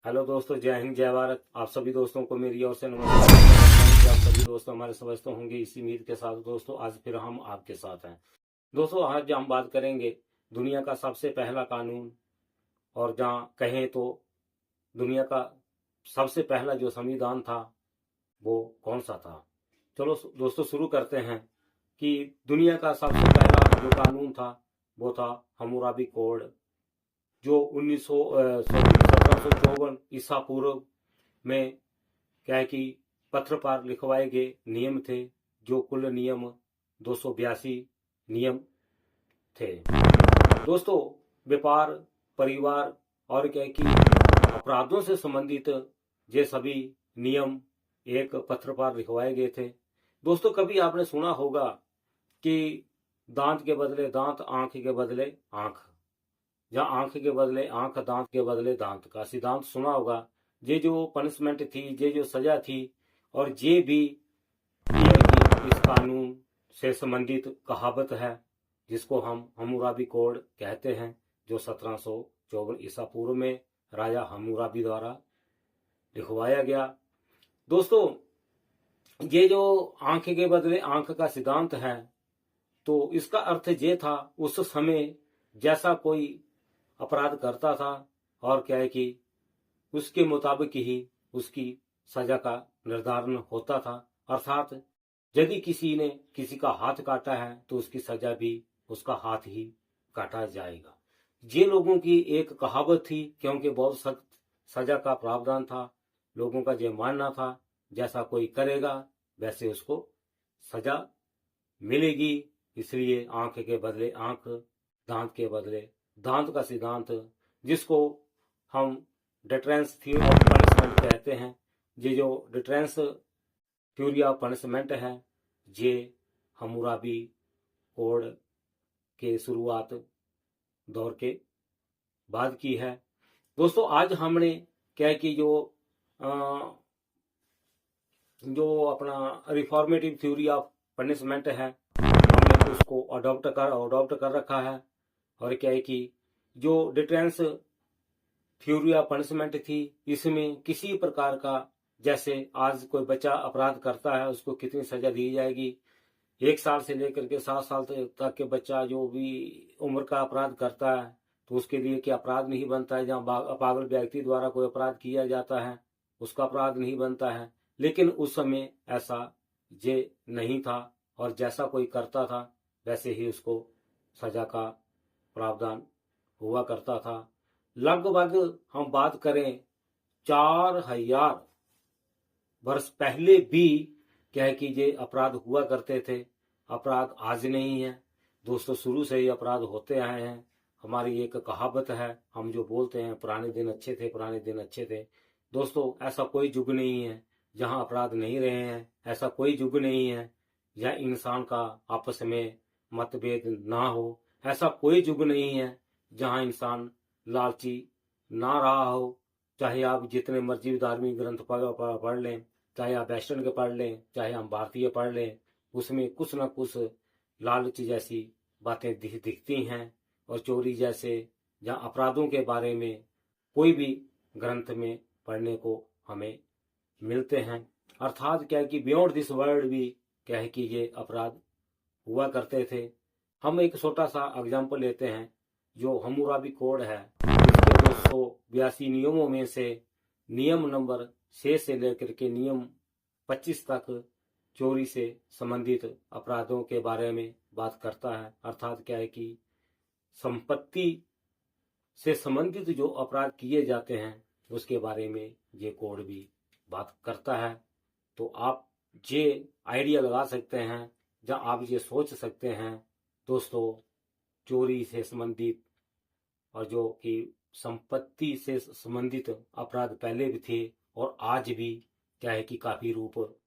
Hello दोस्तों, जय हिंद जय भारत। आप सभी दोस्तों को मेरी ओर से नमस्कार। आप सभी दोस्तों हमारे समझते होंगे इसी उम्मीद के साथ दोस्तों आज फिर हम आपके साथ हैं। दोस्तों आज हम बात करेंगे दुनिया का सबसे पहला कानून, और जहाँ कहें तो दुनिया का सबसे पहला जो संविधान था वो कौन सा था। चलो दोस्तों शुरू करते हैं कि दुनिया का सबसे पहला जो कानून था वो था हम्मुराबी कोड, जो 1754 ईसा पूर्व में क्या है कि पत्र पर लिखवाए गए नियम थे, जो कुल नियम 282 नियम थे। दोस्तों व्यापार, परिवार और क्या है कि अपराधों से संबंधित ये सभी नियम एक पत्र पर लिखवाए गए थे। दोस्तों कभी आपने सुना होगा कि दांत के बदले दांत, आंख के बदले आंख, या आंख के बदले आंख, दांत के बदले दांत का सिद्धांत सुना होगा। ये जो पनिशमेंट थी, ये जो सजा थी, और ये भी इस कानून से संबंधित कहावत है जिसको हम हम्मुराबी कोड कहते हैं, जो 1754 ईसा पूर्व में राजा हम्मुराबी द्वारा लिखवाया गया। दोस्तों ये जो आंख के बदले आंख का सिद्धांत है, तो इसका अर्थ ये था उस समय जैसा कोई अपराध करता था और क्या है कि उसके मुताबिक ही उसकी सजा का निर्धारण होता था। अर्थात यदि किसी ने किसी का हाथ काटा है तो उसकी सजा भी उसका हाथ ही काटा जाएगा। ये लोगों की एक कहावत थी, क्योंकि बहुत सख्त सजा का प्रावधान था। लोगों का ये मानना था जैसा कोई करेगा वैसे उसको सजा मिलेगी। इसलिए आंख के बदले आंख, दांत के बदले दांत का सिद्धांत, जिसको हम डिटरेंस थ्योरी ऑफ पनिशमेंट कहते हैं। ये जो डिटरेंस थ्योरी ऑफ पनिशमेंट है, ये हम्मुराबी कोड के शुरुआत दौर के बाद की है। दोस्तों आज हमने क्या है कि जो अपना रिफॉर्मेटिव थ्योरी ऑफ पनिशमेंट है, हमने उसको अडॉप्ट कर रखा है। और क्या है कि जो डिटरेंस थ्योरी ऑफ पनिशमेंट थी, इसमें किसी प्रकार का, जैसे आज कोई बच्चा अपराध करता है उसको कितनी सजा दी जाएगी, 1 साल से लेकर के 7 साल तक के बच्चा जो भी उम्र का अपराध करता है तो उसके लिए क्या अपराध नहीं बनता है। जहाँ पागल व्यक्ति द्वारा कोई अपराध किया जाता है उसका अपराध नहीं बनता है। लेकिन उस समय ऐसा ये नहीं था, और जैसा कोई करता था वैसे ही उसको सजा का प्रावधान हुआ करता था। लगभग हम बात करें 4000 वर्ष पहले भी क्या है कि ये अपराध हुआ करते थे। अपराध आज नहीं है दोस्तों, शुरू से ही अपराध होते आए हैं। हमारी एक कहावत है, हम जो बोलते हैं पुराने दिन अच्छे थे, पुराने दिन अच्छे थे। दोस्तों ऐसा कोई युग नहीं है जहां अपराध नहीं रहे हैं। ऐसा कोई युग नहीं है जहां इंसान का आपस में मतभेद ना हो। ऐसा कोई युग नहीं है जहां इंसान लालची ना रहा हो। चाहे आप जितने मर्जी धार्मिक ग्रंथ पढ़ लें, चाहे आप वेस्टर्न के पढ़ लें, चाहे हम भारतीय पढ़ लें, उसमें कुछ ना कुछ लालच जैसी बातें दिखती हैं। और चोरी जैसे जहाँ अपराधों के बारे में कोई भी ग्रंथ में पढ़ने को हमें मिलते हैं। अर्थात क्या है कि बियॉन्ड दिस वर्ल्ड भी क्या है कि ये अपराध हुआ करते थे। हम एक छोटा सा एग्जाम्पल लेते हैं। जो हम्मुराबी कोड है इसके 282 नियमों में से नियम नंबर 6 से लेकर के नियम 25 तक चोरी से संबंधित अपराधों के बारे में बात करता है। अर्थात क्या है कि संपत्ति से संबंधित जो अपराध किए जाते हैं उसके बारे में ये कोड भी बात करता है। तो आप ये आइडिया लगा सकते हैं, जहाँ आप ये सोच सकते हैं दोस्तों, चोरी से संबंधित और जो कि संपत्ति से संबंधित अपराध पहले भी थे और आज भी क्या है कि काफी रूप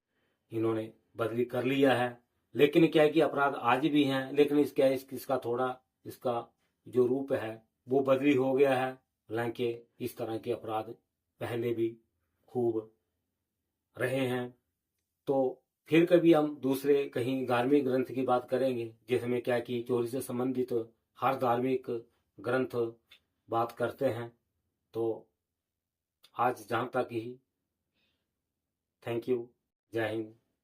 इन्होंने बदली कर लिया है। लेकिन क्या है कि अपराध आज भी हैं, लेकिन इसका थोड़ा इसका जो रूप है वो बदली हो गया है। हालांकि इस तरह के अपराध पहले भी खूब रहे हैं। तो फिर कभी हम दूसरे कहीं धार्मिक ग्रंथ की बात करेंगे, जिसमें क्या कि चोरी से संबंधित हर धार्मिक ग्रंथ बात करते हैं। तो आज जहाँ तक ही। Thank you. जय हिंद।